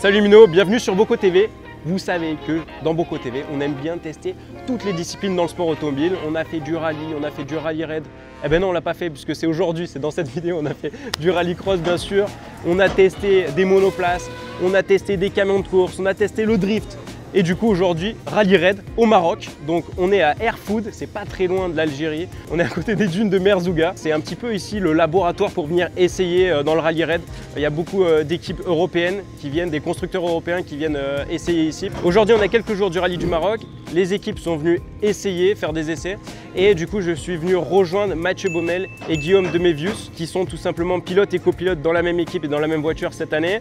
Salut Mino, bienvenue sur Boko TV. Vous savez que dans Boko TV, on aime bien tester toutes les disciplines dans le sport automobile. On a fait du rallye, on a fait du rallye raid. Eh ben non, on l'a pas fait puisque c'est aujourd'hui, c'est dans cette vidéo. On a fait du rallye cross bien sûr. On a testé des monoplaces, on a testé des camions de course, on a testé le drift. Et du coup aujourd'hui, rallye raid au Maroc. Donc on est à Erfoud, c'est pas très loin de l'Algérie. On est à côté des dunes de Merzouga. C'est un petit peu ici le laboratoire pour venir essayer dans le rallye raid. Il y a beaucoup d'équipes européennes qui viennent, des constructeurs européens qui viennent essayer ici. Aujourd'hui on a quelques jours du rallye du Maroc. Les équipes sont venues essayer, faire des essais. Et du coup je suis venu rejoindre Mathieu Baumel et Guillaume de Mévius qui sont tout simplement pilotes et copilotes dans la même équipe et dans la même voiture cette année.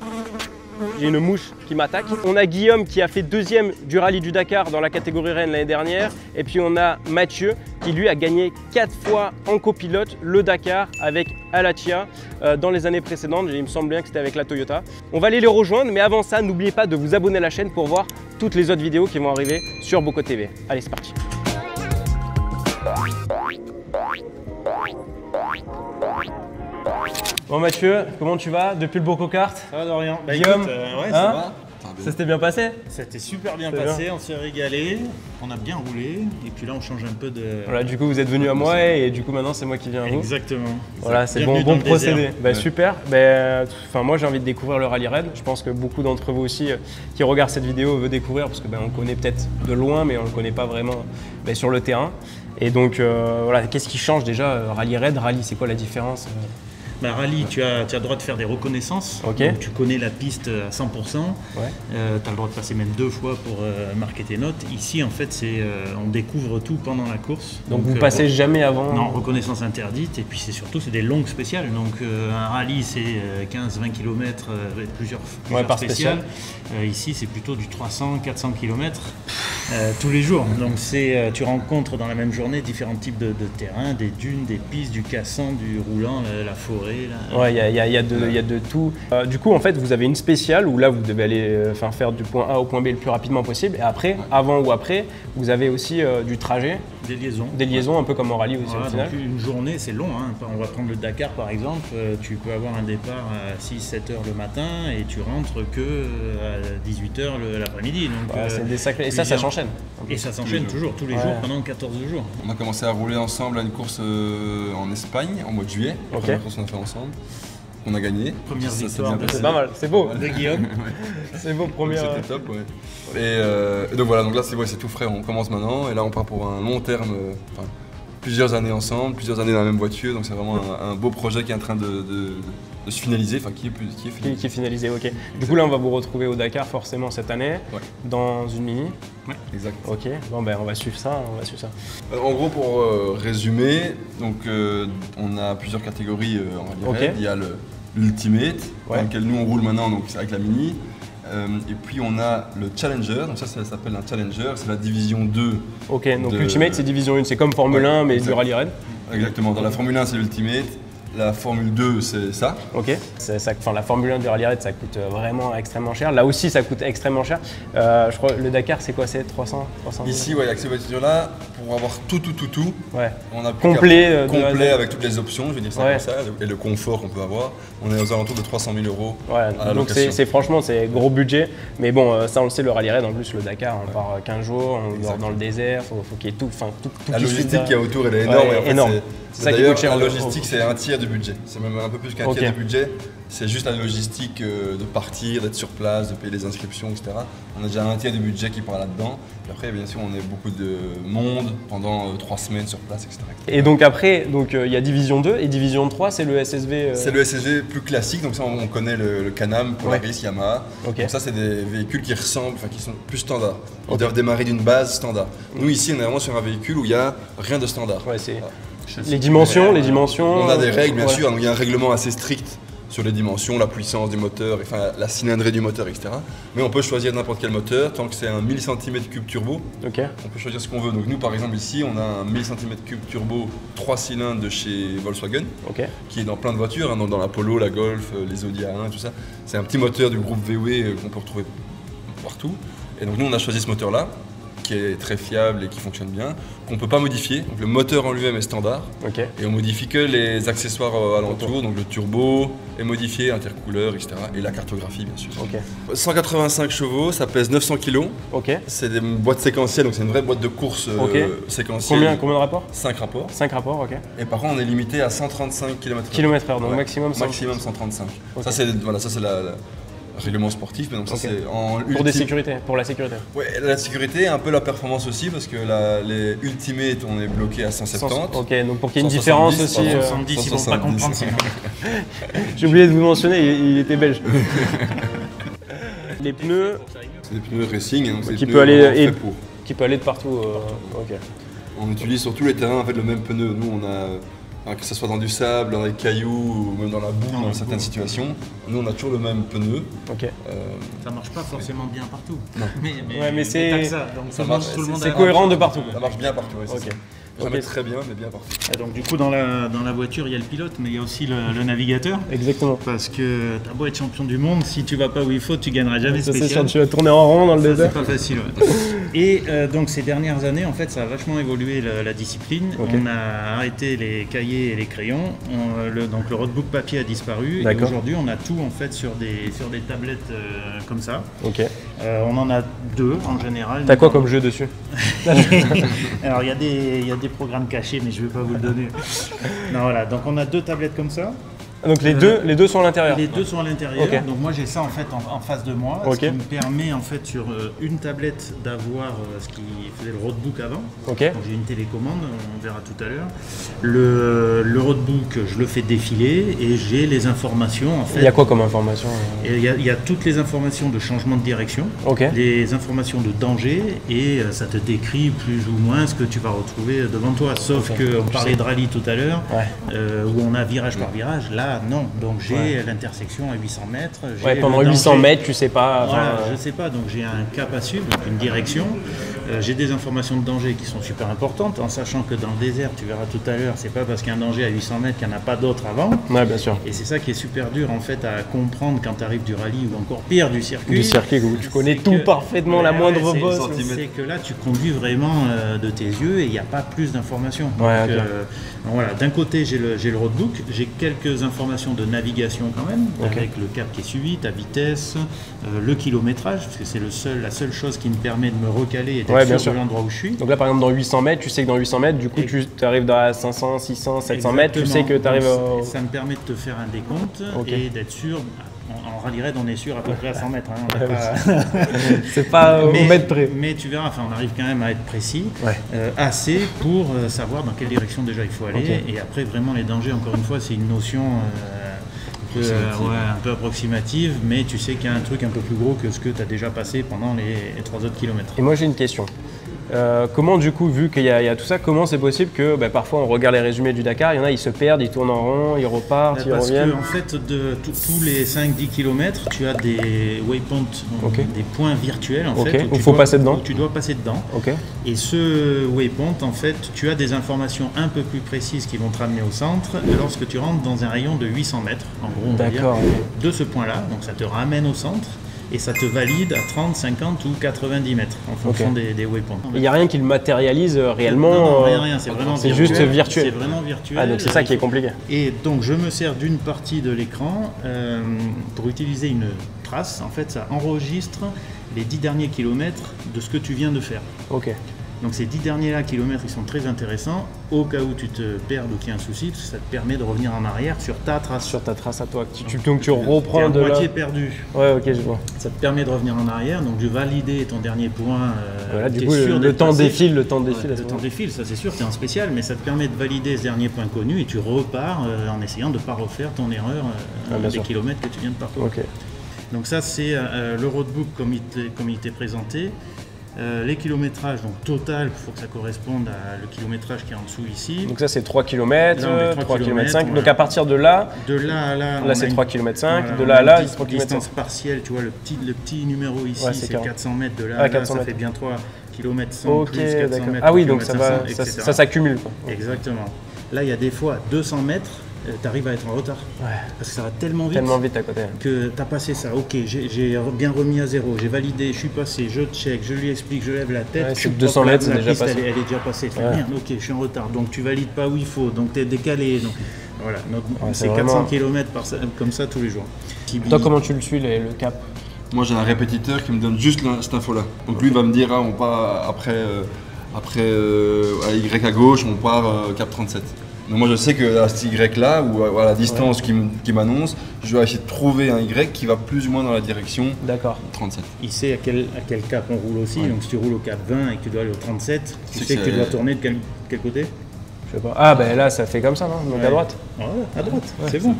J'ai une mouche qui m'attaque. On a Guillaume qui a fait deuxième du rallye du Dakar dans la catégorie Rennes l'année dernière. Et puis on a Mathieu qui lui a gagné 4 fois en copilote le Dakar avec Alatia dans les années précédentes. Il me semble bien que c'était avec la Toyota. On va aller les rejoindre, mais avant ça, n'oubliez pas de vous abonner à la chaîne pour voir toutes les autres vidéos qui vont arriver sur Boko TV. Allez, c'est parti. Bon Mathieu, comment tu vas depuis le Boko Kart? Ça va Dorian. Guillaume, écoute, ouais, hein, ça va. Ça s'était bien passé? C'était super bien passé, on s'est régalé, on a bien roulé et puis là on change un peu de... Voilà, du coup vous êtes venu à moi et du coup maintenant c'est moi qui viens à vous. Exactement. Voilà, c'est bon procédé. Bah, super. Bah, moi j'ai envie de découvrir le rallye raid. Je pense que beaucoup d'entre vous aussi qui regardent cette vidéo veulent découvrir parce que on connaît peut-être de loin mais on ne le connaît pas vraiment sur le terrain. Et donc voilà, qu'est-ce qui change déjà rallye raid, rallye, c'est quoi la différence? Bah, rallye, tu as le droit de faire des reconnaissances, okay. Donc tu connais la piste à 100%, ouais. Tu as le droit de passer même 2 fois pour marquer tes notes. Ici en fait on découvre tout pendant la course. Donc vous passez jamais avant? Non, reconnaissance interdite et puis c'est des longues spéciales. Donc un rallye c'est 15-20 km avec plusieurs par spéciales. Ici c'est plutôt du 300-400 km tous les jours. Donc tu rencontres dans la même journée différents types de terrains, des dunes, des pistes, du cassant, du roulant, la forêt. Ouais, il y a de tout. Du coup, en fait, vous avez une spéciale où là, vous devez aller faire du point A au point B le plus rapidement possible. Et après, avant ou après, vous avez aussi du trajet. Des liaisons. Des liaisons, un peu comme en rallye aussi au final. Donc une journée, c'est long. Hein. On va prendre le Dakar par exemple. Tu peux avoir un départ à 6-7 heures le matin et tu rentres que à 18 heures l'après-midi. C'est des sacrés... Et ça s'enchaîne. Et ça s'enchaîne toujours, tous les jours, pendant 14 jours. On a commencé à rouler ensemble à une course en Espagne, en mois de juillet. La première course qu'on a fait ensemble. On a gagné. Première victoire. C'est pas mal, c'est beau. De Guillaume. Ouais. C'est beau, première. C'était top, ouais. Et donc voilà, donc là c'est tout frais, on commence maintenant. Et là on part pour un long terme, plusieurs années ensemble, plusieurs années dans la même voiture. Donc c'est vraiment un beau projet qui est en train de se finaliser, qui est finalisé. Ok. Du coup là on va vous retrouver au Dakar forcément cette année, dans une mini. Ouais, exact. Ok, bon ben on va suivre ça, En gros pour résumer, donc on a plusieurs catégories en rallye raid. Il y a l'Ultimate, dans lequel nous on roule maintenant, donc c'est avec la mini. Et puis on a le Challenger, donc ça s'appelle un Challenger, c'est la division 2. Ok, donc l'Ultimate c'est division 1, c'est comme Formule 1 mais du rallye raid. Exactement, dans la Formule 1 c'est l'Ultimate. La Formule 2, c'est ça. Ok. La Formule 1 du rallye raid, ça coûte vraiment extrêmement cher. Là aussi, ça coûte extrêmement cher. Je crois le Dakar, c'est quoi? C'est 300 Ici, ouais, avec ces voitures-là, pour avoir tout, ouais. on a complet avec toutes les options, je vais dire ça comme ça, et le confort qu'on peut avoir. On est aux alentours de 300 000 euros. Ouais, donc franchement, c'est gros budget. Mais bon, ça on le sait, le rallye raid, en plus, le Dakar, on part 15 jours, on dort dans le désert, faut qu'il y ait tout. La logistique qu'il y a autour, elle est énorme. Ouais, énorme. C'est ça qui coûte cher. La logistique, c'est un tiers du budget. C'est même un peu plus qu'un tiers du budget. C'est juste la logistique de partir, d'être sur place, de payer les inscriptions, etc. On a déjà un tiers du budget qui part là-dedans. Et après, bien sûr, on est beaucoup de monde pendant 3 semaines sur place, etc. Et donc après, il y a Division 2 et Division 3, c'est le SSV C'est le SSV plus classique, donc ça on connaît le Can-Am, Polaris, Yamaha. Donc ça, c'est des véhicules qui ressemblent, qui sont plus standards. Ils doivent démarrer d'une base standard. Nous, ici, on est vraiment sur un véhicule où il n'y a rien de standard. Ouais, les dimensions. On a des règles, bien sûr. Donc, il y a un règlement assez strict sur les dimensions, la puissance du moteur, la cylindrée du moteur, etc. Mais on peut choisir n'importe quel moteur, tant que c'est un 1000 cm3 turbo, on peut choisir ce qu'on veut. Donc nous par exemple ici, on a un 1000 cm3 turbo 3 cylindres de chez Volkswagen, qui est dans plein de voitures, hein, dans la Polo, la Golf, les Audi A1, tout ça. C'est un petit moteur du groupe VW qu'on peut retrouver partout. Et donc nous on a choisi ce moteur-là. qui est très fiable et qui fonctionne bien, qu'on ne peut pas modifier. Donc le moteur en lui-même est standard. Et on modifie que les accessoires alentours, donc le turbo est modifié, intercooleur, etc. Et la cartographie bien sûr. 185 chevaux, ça pèse 900 kg. C'est des boîtes séquentielles, donc c'est une vraie boîte de course séquentielle. Combien de rapports? 5 rapports. 5 rapports, ok. Et par contre on est limité à 135 km/h. Donc maximum 135. Ça c'est le règlement sportif, mais donc ça c'est en pour la sécurité. Ouais, la sécurité et un peu la performance aussi, parce que les Ultimate on est bloqué à 170. Donc pour qu'il y ait une différence aussi. 170, ils vont pas comprendre ça. J'ai oublié de vous mentionner, il était belge. Les pneus. C'est des pneus racing, donc c'est qui peut aller de partout. On utilise sur tous les terrains en fait le même pneu. Nous on a que ce soit dans du sable, dans des cailloux ou même dans la boue dans certaines situations, nous on a toujours le même pneu. Ça marche pas forcément bien partout. Non. Mais c'est cohérent de partout. Ça marche bien partout. Jamais très bien, mais bien partout. Donc du coup dans la voiture il y a le pilote, mais il y a aussi le navigateur. Exactement. Parce que t'as beau être champion du monde, si tu vas pas où il faut, tu gagneras jamais spécial. C'est sûr, tu vas tourner en rond dans le désert. C'est pas facile. Et donc ces dernières années, en fait, ça a vachement évolué la discipline. On a arrêté les cahiers et les crayons. Donc le roadbook papier a disparu. Et aujourd'hui, on a tout en fait sur des tablettes comme ça. On en a 2 en général. T'as quoi comme jeu dessus? Alors il y a des programmes cachés, mais je ne vais pas vous le donner. Non, voilà. Donc on a 2 tablettes comme ça. Donc les deux sont à l'intérieur. Les 2 sont à l'intérieur. Donc moi j'ai ça en fait en face de moi, ce qui me permet en fait sur une tablette d'avoir ce qui faisait le roadbook avant. Donc j'ai une télécommande, on verra tout à l'heure. Le roadbook, je le fais défiler et j'ai les informations en fait. Il y a quoi comme information? Il y a toutes les informations de changement de direction, les informations de danger et ça te décrit plus ou moins ce que tu vas retrouver devant toi. Sauf qu'on parlait de rallye tout à l'heure, où on a virage par virage. Là non, donc j'ai l'intersection à 800 mètres. Pendant 800 mètres, tu sais pas. Voilà, je sais pas, donc j'ai un cap à suivre, une direction. J'ai des informations de danger qui sont super importantes, en sachant que dans le désert, tu verras tout à l'heure, c'est pas parce qu'il y a un danger à 800 mètres qu'il n'y en a pas d'autres avant. Bien sûr. Et c'est ça qui est super dur en fait à comprendre quand tu arrives du rallye ou encore pire du circuit. Du circuit où tu connais tout parfaitement, la moindre bosse. C'est que là, tu conduis vraiment de tes yeux et il n'y a pas plus d'informations. Voilà, d'un côté, j'ai le roadbook, j'ai quelques informations de navigation quand même, avec le cap qui est suivi, ta vitesse, le kilométrage, parce que c'est la seule chose qui me permet de me recaler et d'être sûr de l'endroit où je suis. Donc là par exemple dans 800 mètres, tu sais que dans 800 mètres, du coup tu arrives à 500, 600, 700 mètres, tu sais que tu arrives à... Ça me permet de te faire un décompte et d'être sûr. En rallye raid, on est sûr à peu près à 100 mètres. C'est pas au mètre près. Mais tu verras, on arrive quand même à être précis, assez pour savoir dans quelle direction déjà il faut aller. Et après, vraiment, les dangers, encore une fois, c'est une notion un peu approximative, mais tu sais qu'il y a un truc un peu plus gros que ce que tu as déjà passé pendant les 3 autres kilomètres. Et moi, j'ai une question. Comment du coup, vu qu'il y a tout ça, comment c'est possible que parfois on regarde les résumés du Dakar, il y en a ils se perdent, ils tournent en rond, ils repartent, ils reviennent? Parce qu'en fait, de tous les 5-10 km, tu as des waypoints, des points virtuels en fait, où il faut passer dedans. Tu dois passer dedans. Et ce waypoint, en fait, tu as des informations un peu plus précises qui vont te ramener au centre lorsque tu rentres dans un rayon de 800 mètres, en gros, on va dire, de ce point-là. Donc ça te ramène au centre. Et ça te valide à 30, 50 ou 90 mètres en fonction des waypoints. Il n'y a rien qui le matérialise réellement? Non, rien, c'est vraiment virtuel. C'est juste virtuel. C'est vraiment virtuel. Donc c'est ça qui est compliqué. Et donc je me sers d'une partie de l'écran pour utiliser une trace. En fait, ça enregistre les 10 derniers kilomètres de ce que tu viens de faire. Donc ces 10 derniers kilomètres, ils sont très intéressants. Au cas où tu te perds ou qu'il y a un souci, ça te permet de revenir en arrière sur ta trace. Sur ta trace à toi. Donc tu reprends de là. moitié perdu. Je vois. Ça te permet de revenir en arrière, donc de valider ton dernier point. Du coup, le temps défile. Le temps défile, ça c'est sûr, tu es en spécial, mais ça te permet de valider ce dernier point connu et tu repars en essayant de ne pas refaire ton erreur des kilomètres que tu viens de parcourir. Donc ça c'est le roadbook comme il t'est présenté. Les kilométrages, donc total, il faut que ça corresponde à le kilométrage qui est en dessous ici. Donc ça c'est 3 km, 3 km 5. Voilà. Donc à partir de là là c'est 3 km 5, voilà, de là à là c'est 3 km 5. Distance partielle, tu vois le petit numéro ici c'est 400 mètres, de là à là ça fait bien 3 km 100 plus 400 mètres. Ah oui, donc ça s'accumule. Exactement. Là il y a des fois 200 mètres tu arrives à être en retard. Ouais. Parce que ça va tellement vite. Tellement vite à côté. Que tu as passé ça, ok, j'ai bien remis à zéro, j'ai validé, je suis passé, je check, je lui explique, je lève la tête. Ouais, c'est 200 mètres, c'est déjà piste, passé. Elle est déjà passée. Ouais. Merde, ok, je suis en retard, donc tu valides pas où il faut, donc tu es décalé. Donc, voilà, c'est vraiment... 400 km comme ça tous les jours. Toi, comment tu le suis, le cap? Moi, j'ai un répétiteur qui me donne juste cette info-là. Donc lui, il va me dire, ah, on part après à Y à gauche, on part cap 37. Donc moi, je sais que à cet Y-là, ou à la distance qui m'annonce, je dois essayer de trouver un Y qui va plus ou moins dans la direction 37. Il sait à quel cap on roule aussi, donc si tu roules au cap 20 et que tu dois aller au 37, tu sais que tu dois tourner de quel côté? Je sais pas. Ah ben là ça fait comme ça, non? Donc à droite. Ouais, à droite, c'est bon.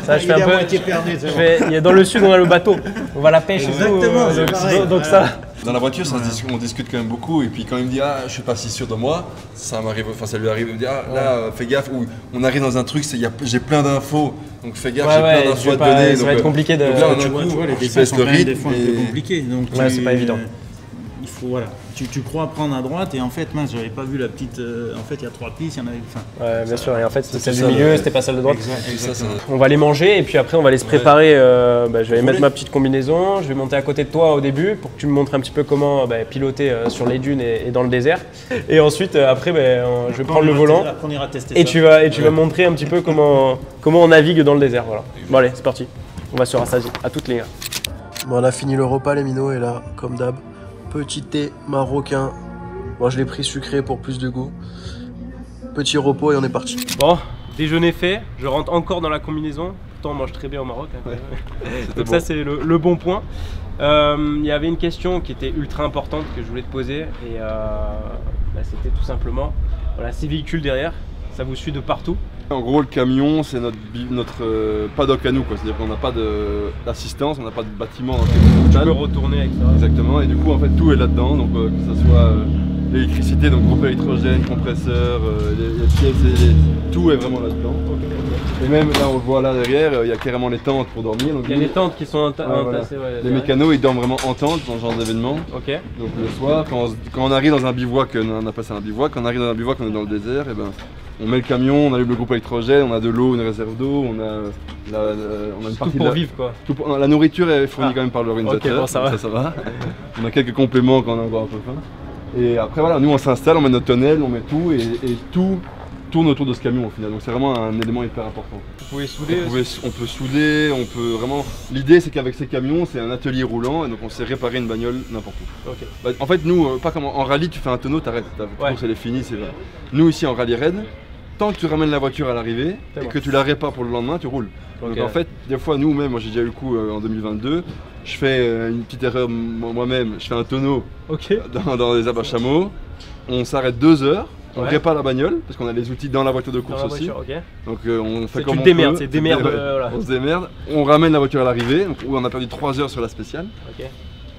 Ça je fais un peu. Perdu, Il y a dans le sud on a le bateau. On va à la pêche. Exactement, et tout, c'est pareil. donc ça. Dans la voiture, on discute quand même beaucoup. Et puis quand il me dit, ah, je suis pas si sûr de moi, ça m'arrive, enfin ça lui arrive. Il me dit, ah, là, fais gaffe. Ou on arrive dans un truc, j'ai plein d'infos. Donc fais gaffe, j'ai plein d'infos à te donner. Ça va être compliqué de. Donc là, tu vois, les dessins sont quand même des fois un peu compliqués. Donc c'est pas évident. Il faut, voilà. Tu crois prendre à droite et en fait, mince, j'avais pas vu la petite. En fait, il y a 3 pistes, il y en avait. Ouais, bien sûr. Et en fait, c'était celle du milieu, c'était pas celle de droite. Exact. On va les manger et puis après, on va aller se préparer. Je vais mettre ma petite combinaison. Je vais monter à côté de toi au début pour que tu me montres un petit peu comment piloter sur les dunes et dans le désert. Et ensuite, après, je vais prendre le volant. Après, on ira tester et ça. tu vas montrer un petit peu comment on navigue dans le désert. Voilà. Bon, allez, c'est parti. On va se rassasier. À toutes les gars. Bon, on a fini le repas, les minots, et là, comme d'hab, petit thé marocain. Moi, je l'ai pris sucré pour plus de goût. Petit repos et on est parti. Bon, déjeuner fait. Je rentre encore dans la combinaison. Pourtant, on mange très bien au Maroc. Hein, donc bon. Ça, c'est le bon point. Il y avait une question qui était ultra importante que je voulais te poser. Et c'était tout simplement, voilà, ces véhicules derrière, ça vous suit de partout? En gros, le camion, c'est notre paddock à nous, c'est-à-dire qu'on n'a pas d'assistance, on n'a pas de bâtiment dans lequel tu peux retourner avec ça. Exactement, et du coup, en fait, tout est là-dedans, donc que ce soit l'électricité, donc groupe électrogène, compresseur, les pièces, tout est vraiment là-dedans. Et même là, on le voit là derrière, il y a carrément les tentes pour dormir. Donc, il y a les tentes qui sont entassées. Ouais, les mécanos, ils dorment vraiment en tente dans ce genre d'événement. Ok. Donc le soir, quand on arrive dans un bivouac, on appelle ça un bivouac, quand on arrive dans un bivouac, on est dans le désert, et on met le camion, on allume le groupe électrogène, on a de l'eau, une réserve d'eau, on a une partie tout pour vivre quoi. La nourriture est fournie quand même par l'organisateur, okay, bon, ça va. On a quelques compléments quand on a encore un peu faim. Et après voilà, nous on s'installe, on met notre tonnelle, on met tout et tout tourne autour de ce camion au final. Donc c'est vraiment un élément hyper important. Vous pouvez souder on peut souder, on peut vraiment... L'idée c'est qu'avec ces camions, c'est un atelier roulant et donc on sait réparer une bagnole n'importe où. Okay. En fait nous, pas comme en rallye, tu fais un tonneau, t'arrêtes, ta course elle est finie, c'est vrai. Nous ici en rallye raid, tant que tu ramènes la voiture à l'arrivée et que tu la répares pour le lendemain, tu roules. Okay. Donc en fait, des fois nous-mêmes, moi j'ai déjà eu le coup en 2022, je fais une petite erreur moi-même, je fais un tonneau dans les abats chameaux, on s'arrête 2 heures, on répare la bagnole, parce qu'on a les outils dans la voiture de course aussi. Donc on fait comme on peut. C'est démerde. Voilà. On se démerde, on ramène la voiture à l'arrivée, où on a perdu 3 heures sur la spéciale.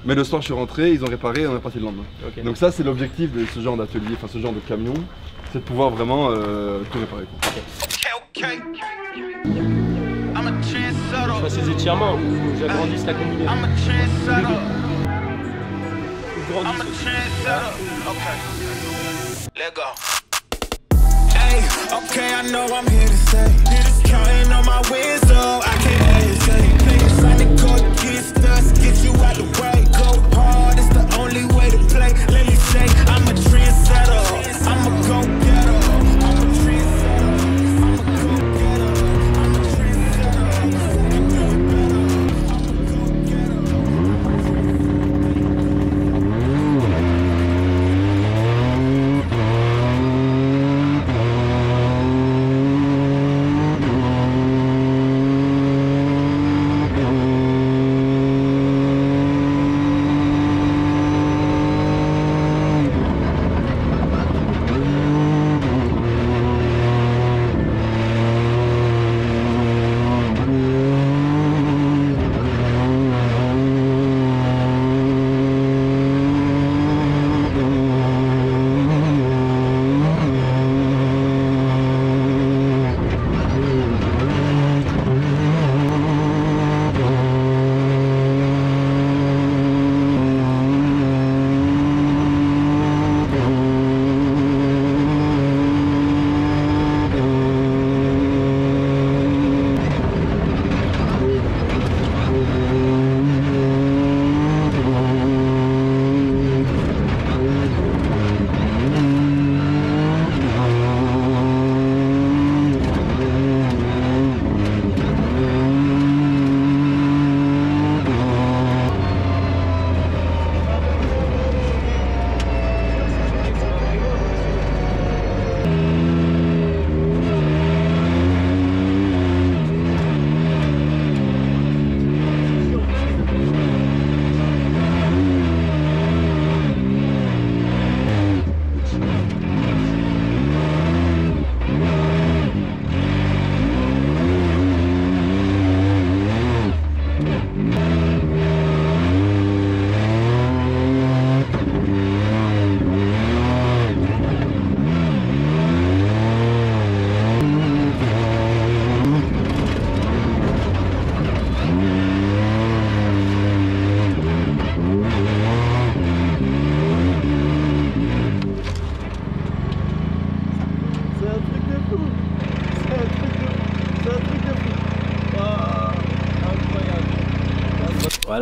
Mais le soir je suis rentré, ils ont réparé et on est parti le lendemain. Donc ça c'est l'objectif de ce genre d'atelier, enfin ce genre de camion, c'est de pouvoir vraiment tout réparer. Je fais ces étirements où j'agrandisse la combinaison. Let go. Hey, okay, I know I'm here to stay. Counting on my wins, so I can't hesitate. Sign the code against us, get you out the way. Go hard, it's the only way to play. Let me say, I'm a trendsetter. I'm a go-getter. I'm a trendsetter. I'm a go-getter. I'm a trendsetter.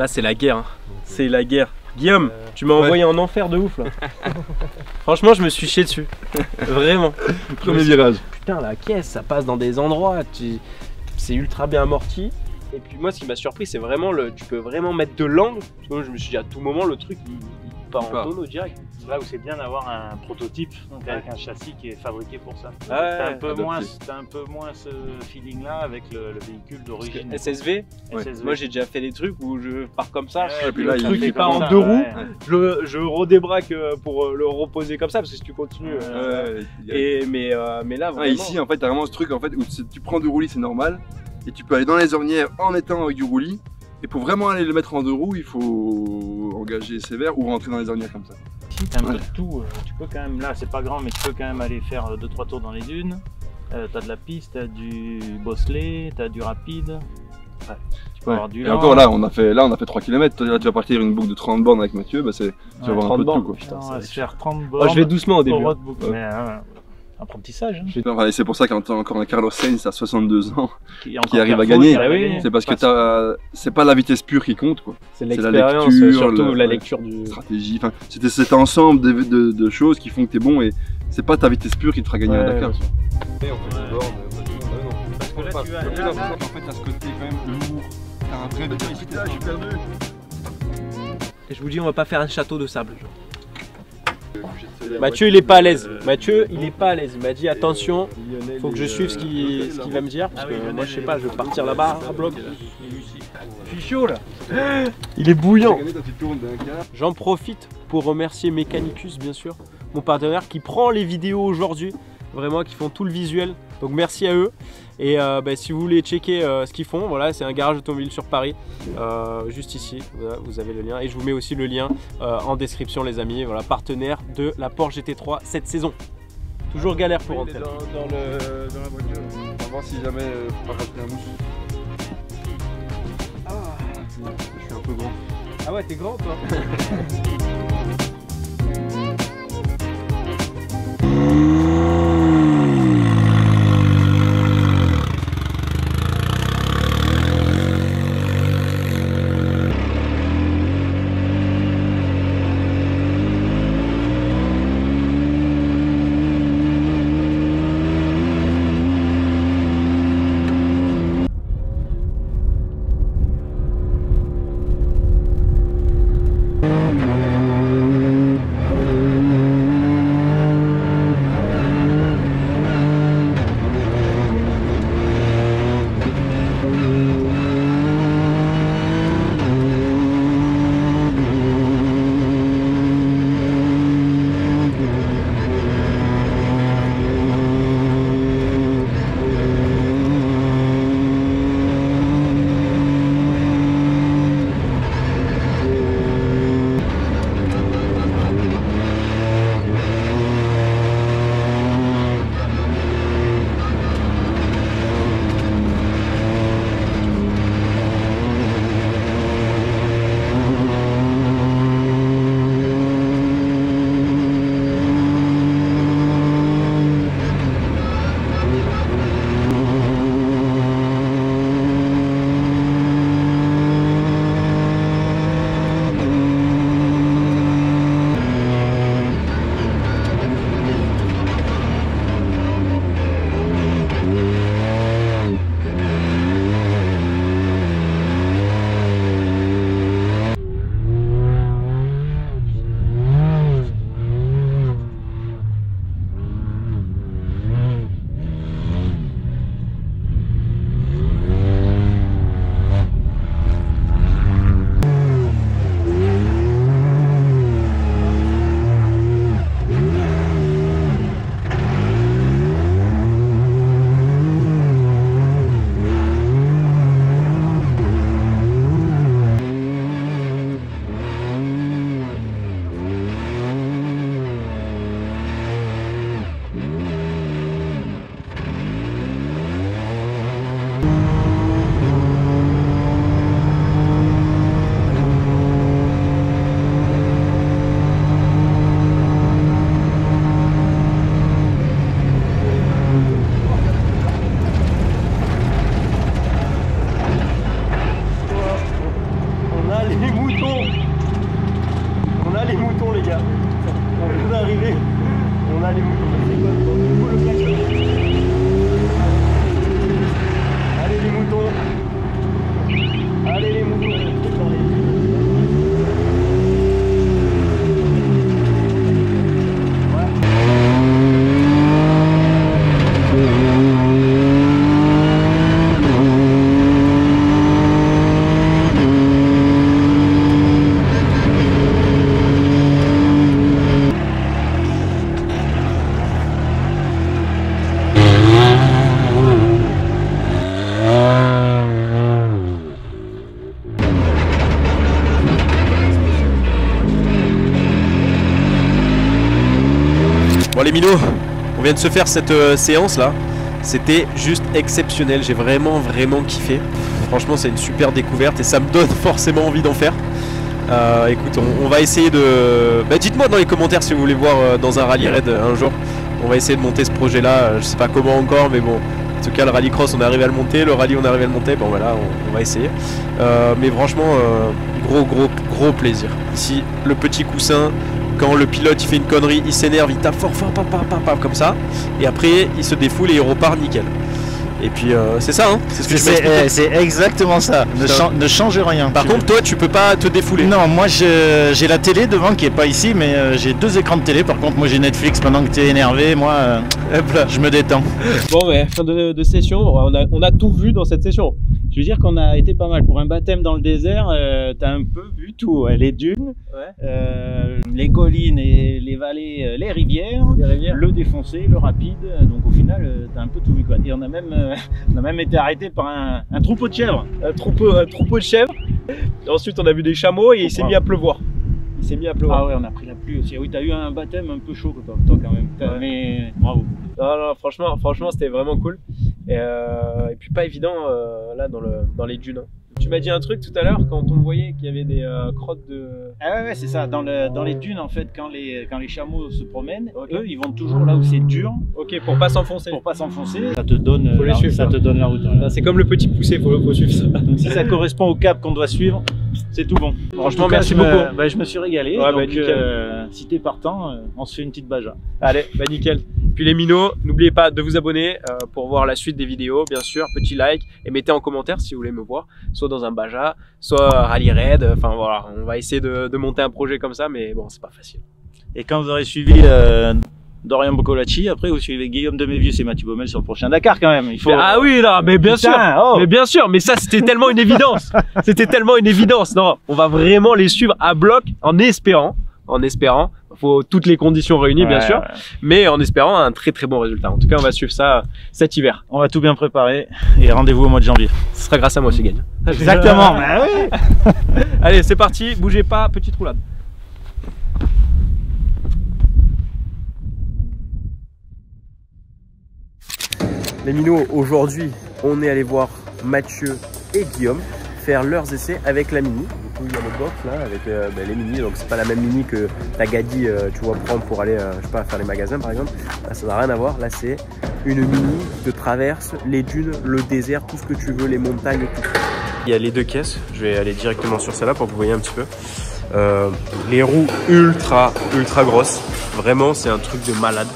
là c'est la guerre, hein. C'est la guerre. Guillaume, tu m'as envoyé en enfer de ouf là. Franchement, je me suis chié dessus. Vraiment. Premier virage. Putain, la caisse, ça passe dans des endroits, c'est ultra bien amorti. Et puis moi, ce qui m'a surpris, c'est vraiment tu peux vraiment mettre de l'angle. Parce que moi, je me suis dit à tout moment, le truc il part en tonneau direct. Là où c'est bien d'avoir un prototype, donc avec un châssis qui est fabriqué pour ça. Ouais, t'as un peu moins ce feeling là avec le véhicule d'origine. SSV, moi j'ai déjà fait des trucs où je pars comme ça, et puis le là, truc il part en deux roues, je redébraque pour le reposer comme ça parce que si tu continues. Mais là vraiment... ici en fait t'as vraiment ce truc en fait où tu prends du roulis, c'est normal, et tu peux aller dans les ornières en étant avec du roulis. Et pour vraiment aller le mettre en deux roues, il faut engager sévère ou rentrer dans les ornières comme ça. Ici, t'as un peu de tout. Tu peux quand même, là c'est pas grand, mais tu peux quand même aller faire 2-3 tours dans les dunes. T'as de la piste, t'as du bosselet, t'as du rapide. Ouais, tu peux avoir du lent. Et encore là, on a fait 3 km. Là, tu vas partir une boucle de 30 bornes avec Mathieu. Bah, tu vas avoir un peu de tout. Quoi. Putain, on va se faire 30 bornes. Oh, je vais doucement au début. Mais, apprentissage. Hein. Enfin, c'est pour ça quand tu as encore un Carlos Sainz à 62 ans qui arrive à gagner, c'est parce que c'est pas la vitesse pure qui compte, c'est la lecture, surtout la lecture du stratégie. Enfin, c'est cet ensemble de choses qui font que tu es bon et c'est pas ta vitesse pure qui te fera gagner à Dakar. Parce que là, tu as en fait, t'as ce côté quand même lourd, t'as un vrai de ici, là, je suis perdu. Et je vous dis, on va pas faire un château de sable. Mathieu il est pas à l'aise, il m'a dit attention, faut que je suive ce qu'il va me dire parce que moi je sais pas, je vais partir là-bas à bloc. Je suis chaud là. Il est bouillant. J'en profite pour remercier Mechanicus bien sûr, mon partenaire qui prend les vidéos aujourd'hui, vraiment qui font tout le visuel, donc merci à eux. Et si vous voulez checker ce qu'ils font, voilà, c'est un garage automobile sur Paris, juste ici, voilà, vous avez le lien. Et je vous mets aussi le lien en description les amis, voilà, partenaire de la Porsche GT3 cette saison. Toujours galère pour rentrer. Dans la voiture, on va voir si jamais faut pas rajouter un mousse. Je suis un peu grand. Ah ouais, t'es grand toi. Voilà les moutons, c'est quoi dans tout le plateau. Allez les moutons. Allez les moutons. Bon les minots, on vient de se faire cette séance là, c'était juste exceptionnel, j'ai vraiment kiffé. Franchement c'est une super découverte et ça me donne forcément envie d'en faire. Écoute, on va essayer de... Bah, dites-moi dans les commentaires si vous voulez voir dans un rallye raid un jour. On va essayer de monter ce projet là, je sais pas comment encore mais bon. En tout cas le rallycross on est arrivé à le monter, le rallye on est arrivé à le monter, bon voilà on va essayer. Mais franchement gros plaisir. Ici le petit coussin. Quand le pilote il fait une connerie, il s'énerve, il tape fort, comme ça. Et après, il se défoule et il repart nickel. Et puis c'est ça, hein. C'est exactement ça. Ne change rien. Par contre, toi, tu peux pas te défouler. Non, moi j'ai la télé devant qui est pas ici, mais j'ai 2 écrans de télé. Par contre, moi j'ai Netflix. Pendant que tu es énervé, moi, je me détends. Bon, ouais, fin de session. On a tout vu dans cette session. Je veux dire qu'on a été pas mal. Pour un baptême dans le désert, t'as un peu vu tout. Les dunes, les collines et les vallées, les rivières, le défoncé, le rapide. Donc au final, t'as un peu tout vu, quoi. Et on a même été arrêté par un troupeau de chèvres. Un troupeau de chèvres. Et ensuite, on a vu des chameaux et il s'est mis à pleuvoir. Ah ouais, on a pris la pluie aussi. Oui, t'as eu un baptême un peu chaud, toi quand même. Ouais. Mais bravo. Non, franchement, c'était vraiment cool. Et puis pas évident là dans les dunes. Tu m'as dit un truc tout à l'heure quand on voyait qu'il y avait des crottes de... Ah ouais, c'est ça. Dans les dunes, en fait, quand les chameaux se promènent, eux, ils vont toujours là où c'est dur. Ok, pour pas s'enfoncer. Ça te donne, la route. C'est comme le petit poussé, faut suivre ça. Donc si ça correspond au cap qu'on doit suivre, c'est tout bon. Franchement, merci beaucoup. Je me suis régalé. Ouais, donc si t'es partant, on se fait une petite baja. Allez, nickel. Puis les minots, n'oubliez pas de vous abonner pour voir la suite des vidéos, bien sûr, petit like et mettez en commentaire si vous voulez me voir, soit dans un baja, soit rallye raid, enfin voilà, on va essayer de monter un projet comme ça, mais bon, c'est pas facile. Et quand vous aurez suivi Dorian Boccolacci, après vous suivez Guillaume Demévius et Mathieu Baumel sur le prochain Dakar quand même. Ah oui, là, mais bien sûr, mais ça c'était tellement une évidence, non, on va vraiment les suivre à bloc en espérant, faut toutes les conditions réunies bien sûr, mais en espérant un très bon résultat. En tout cas, on va suivre ça cet hiver. On va tout bien préparer et rendez-vous au mois de janvier. Ce sera grâce à moi si gagne. Exactement. Bah oui. Allez, c'est parti, bougez pas, petite roulade. Les minots, aujourd'hui, on est allé voir Mathieu et Guillaume faire leurs essais avec la Mini. Du coup, il y a le box là avec les Mini, donc c'est pas la même Mini que ta Gadi, tu vois, prendre pour aller, je sais pas, faire les magasins par exemple. Là, ça n'a rien à voir. Là, c'est une Mini de traverse les dunes, le désert, tout ce que tu veux, les montagnes, tout. Il y a les 2 caisses. Je vais aller directement sur celle-là pour que vous voyez un petit peu. Les roues ultra grosses. Vraiment, c'est un truc de malade.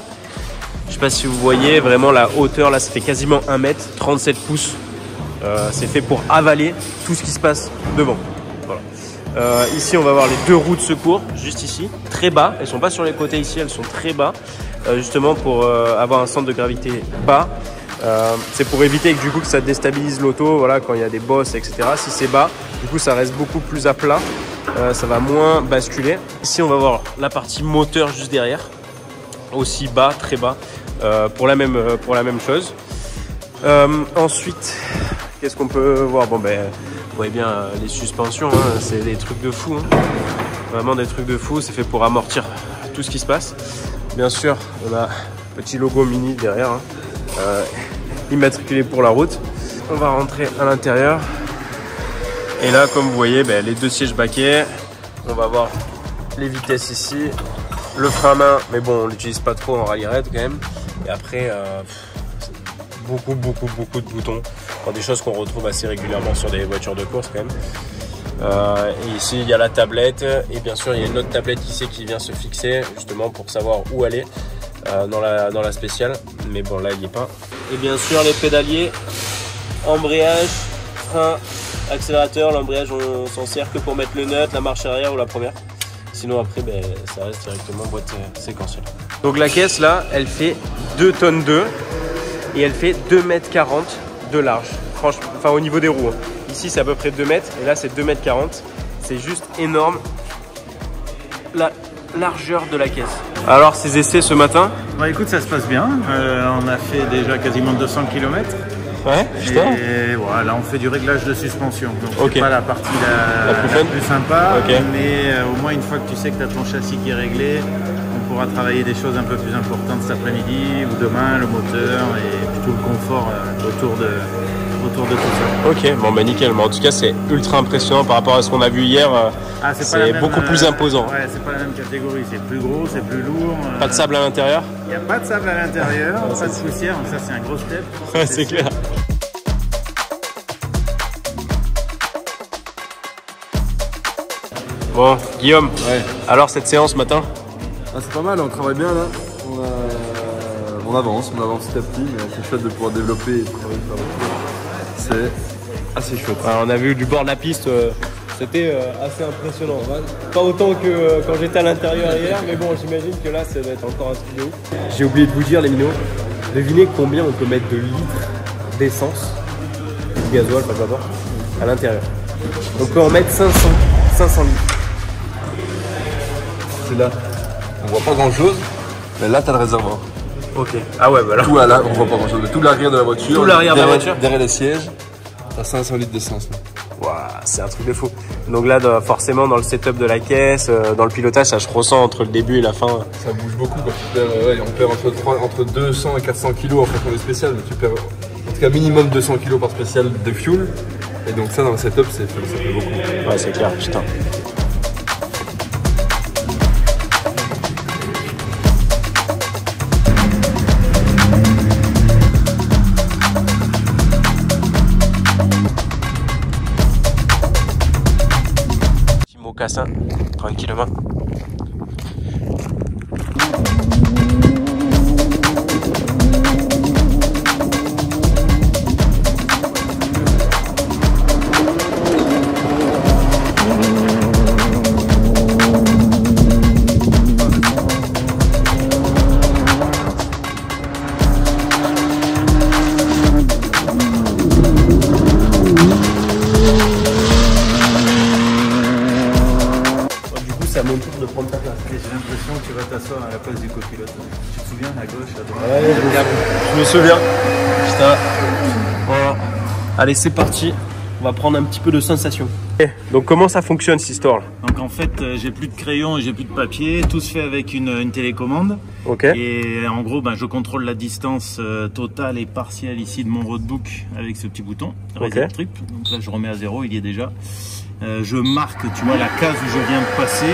Je sais pas si vous voyez vraiment la hauteur là, ça fait quasiment 1 mètre, 37 pouces. C'est fait pour avaler tout ce qui se passe devant. Voilà. Ici, on va voir les 2 roues de secours, juste ici, très bas. Elles sont pas sur les côtés ici, elles sont très bas, justement pour avoir un centre de gravité bas. C'est pour éviter que du coup que ça déstabilise l'auto, voilà, quand il y a des bosses, etc. Si c'est bas, du coup ça reste beaucoup plus à plat, ça va moins basculer. Ici, on va voir la partie moteur juste derrière, aussi bas, très bas, pour la même chose. Ensuite, qu'est-ce qu'on peut voir? Bon ben, vous voyez bien les suspensions, hein, c'est des trucs de fou, hein. Vraiment des trucs de fou, c'est fait pour amortir tout ce qui se passe. Bien sûr, on a un petit logo Mini derrière, hein, immatriculé pour la route. On va rentrer à l'intérieur. Et là, comme vous voyez, ben, les 2 sièges baquets, on va voir les vitesses ici, le frein à main, mais bon, on l'utilise pas trop en rallye raid quand même. Et après, beaucoup de boutons, des choses qu'on retrouve assez régulièrement sur des voitures de course quand même. Et ici il y a la tablette et bien sûr il y a une autre tablette ici qui vient se fixer justement pour savoir où aller. dans la spéciale. Mais bon, là, il n'y est pas. Et bien sûr, les pédaliers, embrayage, frein, accélérateur. L'embrayage, on s'en sert que pour mettre le nut, la marche arrière ou la première. Sinon, après, ben, ça reste directement boîte séquentielle. Donc la caisse, là, elle fait 2 tonnes 2 et elle fait 2,40 m de large. Franchement, enfin, au niveau des roues. Ici, c'est à peu près 2 mètres et là, c'est 2,40 m. C'est juste énorme. La largeur de la caisse. Alors, ces essais ce matin? Bah écoute, ça se passe bien. On a fait déjà quasiment 200 km. Ouais, putain. Et voilà, là on fait du réglage de suspension. Donc okay. C'est pas la partie la plus sympa, okay. Mais au moins une fois que tu sais que tu as ton châssis qui est réglé, on pourra travailler des choses un peu plus importantes cet après-midi ou demain, le moteur et tout le confort autour de tout ça. Ok, bon bah nickel. Mais en tout cas, c'est ultra impressionnant par rapport à ce qu'on a vu hier. C'est beaucoup plus imposant. Ouais, c'est pas la même catégorie. C'est plus gros, c'est plus lourd. Pas de sable à l'intérieur. Il n'y a pas de sable à l'intérieur, pas de poussière. Donc ça, c'est un gros step. Ouais, c'est clair. Bon, Guillaume, alors cette séance ce matin? C'est pas mal, on travaille bien là. On avance petit à petit, mais c'est chouette de pouvoir développer et travailler sur la voiture. C'est assez chouette. Alors, on a vu du bord de la piste, c'était assez impressionnant. Pas autant que quand j'étais à l'intérieur hier, mais bon, j'imagine que là, ça doit être encore un truc de ouf. J'ai oublié de vous dire, les minots, devinez combien on peut mettre de litres d'essence, de gasoil, pas d'abord, à l'intérieur. On peut en mettre 500 litres. C'est là. On voit pas grand chose, mais là, t'as le réservoir. Ok. Ah ouais, bah là. Tout là, on voit pas grand chose. Tout l'arrière de la voiture. Tout l'arrière de la voiture. Derrière les sièges, t'as 500 litres d'essence. Wow, c'est un truc de fou. Donc là, forcément, dans le setup de la caisse, dans le pilotage, ça se ressent entre le début et la fin. Ça bouge beaucoup quand tu perds. On perd entre 200 et 400 kg en fonction des spéciales, mais tu perds en tout cas minimum 200 kg par spécial de fuel. Et donc ça, dans le setup, ça fait beaucoup. Ouais, c'est clair, putain. Mocassin, tranquillement. C'est à mon tour de prendre ta place. J'ai l'impression que tu vas t'asseoir à la place du copilote. Tu te souviens, à gauche, à droite? Ouais, je me souviens. Putain. Voilà. Allez, c'est parti. On va prendre un petit peu de sensation. Donc comment ça fonctionne cette histoire là? Donc en fait, j'ai plus de crayon et j'ai plus de papier. Tout se fait avec une télécommande. Ok. Et en gros, je contrôle la distance totale et partielle ici de mon roadbook avec ce petit bouton Reset Trip. Donc là, je remets à 0, il y est déjà. Je marque, tu vois, la case où je viens de passer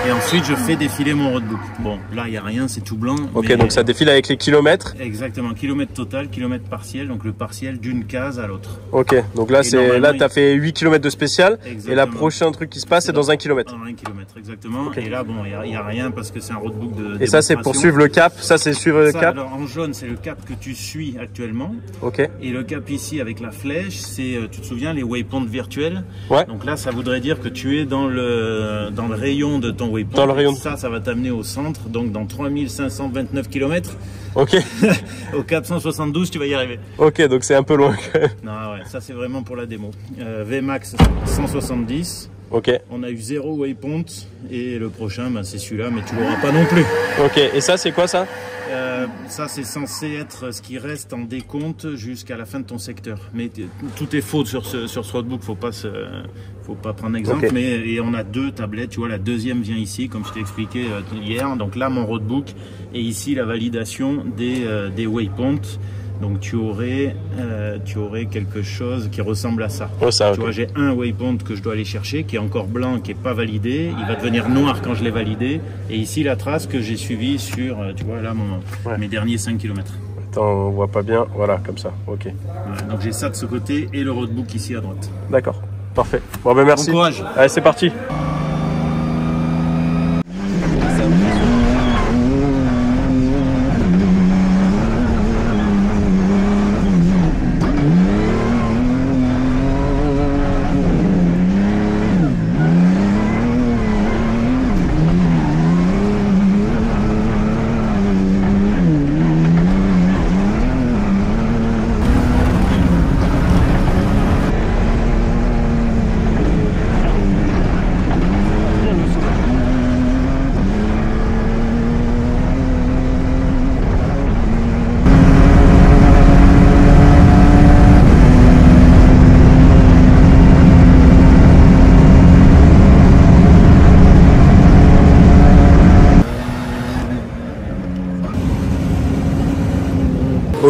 et ensuite je fais défiler mon roadbook. Bon, là il n'y a rien, c'est tout blanc. Ok, donc ça défile avec les kilomètres. Exactement, kilomètre total, kilomètre partiel, donc le partiel d'une case à l'autre. Ok, donc là tu as fait 8 km de spécial. Exactement. Et la prochaine truc qui se passe c'est dans 1 km. Dans 1 km, exactement. Okay. Et là, bon, il n'y a rien parce que c'est un roadbook de. Et ça c'est pour suivre le cap, ça c'est suivre le cap. Alors en jaune c'est le cap que tu suis actuellement. Ok. Et le cap ici avec la flèche, c'est, tu te souviens, les waypoints virtuels. Ouais. Donc là ça voudrait dire que tu es dans le rayon de ton waypoint. Dans le rayon. Ça va t'amener au centre, donc dans 3529 km. Ok. Au 472, tu vas y arriver. Ok, donc c'est un peu loin quand même. Non, ouais, ça c'est vraiment pour la démo. Vmax 170. Ok. On a eu 0 waypoint et le prochain, c'est celui-là, mais tu l'auras pas non plus. Ok, et ça c'est quoi ça? Ça c'est censé être ce qui reste en décompte jusqu'à la fin de ton secteur. Mais tout est faux sur ce roadbook, faut pas prendre exemple. Okay. Et on a 2 tablettes, tu vois, la deuxième vient ici, comme je t'ai expliqué hier. Donc là mon roadbook et ici la validation des waypoints. Donc tu aurais quelque chose qui ressemble à ça. Oh, ça tu vois, j'ai un waypoint que je dois aller chercher, qui est encore blanc, qui n'est pas validé. Il va devenir noir quand je l'ai validé. Et ici la trace que j'ai suivie sur, tu vois là, mes derniers 5 km. Attends, on voit pas bien. Voilà, comme ça. Ok. Voilà, donc j'ai ça de ce côté et le roadbook ici à droite. D'accord. Parfait. Bon ben merci. Bon courage. Allez, c'est parti.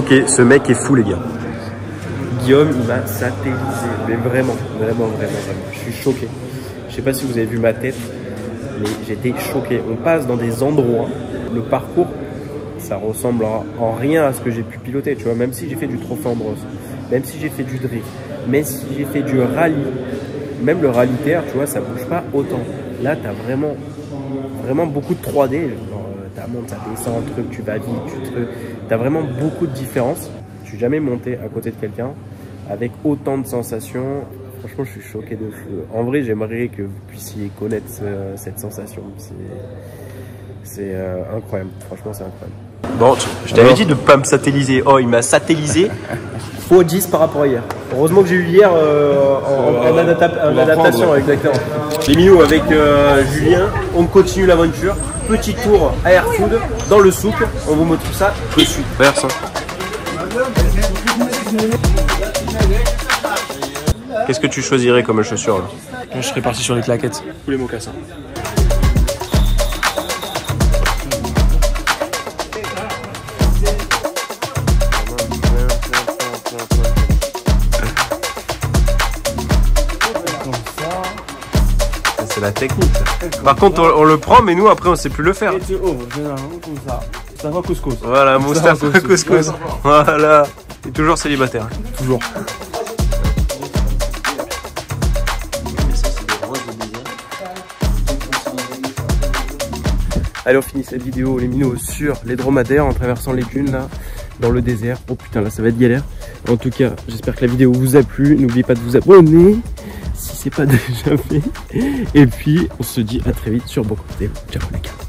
choqué, ce mec est fou les gars. Guillaume, il m'a satellisé, mais vraiment. Je suis choqué. Je sais pas si vous avez vu ma tête, mais j'étais choqué. On passe dans des endroits, le parcours, ça ressemblera en rien à ce que j'ai pu piloter, tu vois. Même si j'ai fait du trophée en brosse, même si j'ai fait du drift, même si j'ai fait du rallye, même le rallye terre, tu vois, ça bouge pas autant. Là, tu as vraiment beaucoup de 3D. Ça monte, ça descend, un truc, tu vas vite, tu as vraiment beaucoup de différences. Je suis jamais monté à côté de quelqu'un avec autant de sensations. Franchement, je suis choqué de fou. En vrai, j'aimerais que vous puissiez connaître cette sensation. C'est incroyable. Franchement, c'est incroyable. Bon, je t'avais dit de ne pas me satelliser. Oh, il m'a satellisé. Faut 10 par rapport à hier. Heureusement que j'ai eu hier en adaptation, exactement. Les minots avec Julien, on continue l'aventure. Petit tour à Airfood dans le souk. On vous montre tout ça de suite. Regarde ça. Qu'est-ce que tu choisirais comme chaussure là? Je serais parti sur les claquettes ou les mocassins. C'est la technique. Par contre, on le prend, mais nous après on sait plus le faire. Et tu ouvres généralement comme ça. Moustapha Couscous. Voilà, Moustapha Couscous. Voilà. Et toujours célibataire. Toujours. Allez, on finit cette vidéo, les minots, sur les dromadaires en traversant les dunes là, dans le désert. Oh putain, là ça va être galère. En tout cas, j'espère que la vidéo vous a plu. N'oubliez pas de vous abonner si c'est pas déjà fait. Et puis, on se dit à très vite sur Bocco TV. Ciao les gars.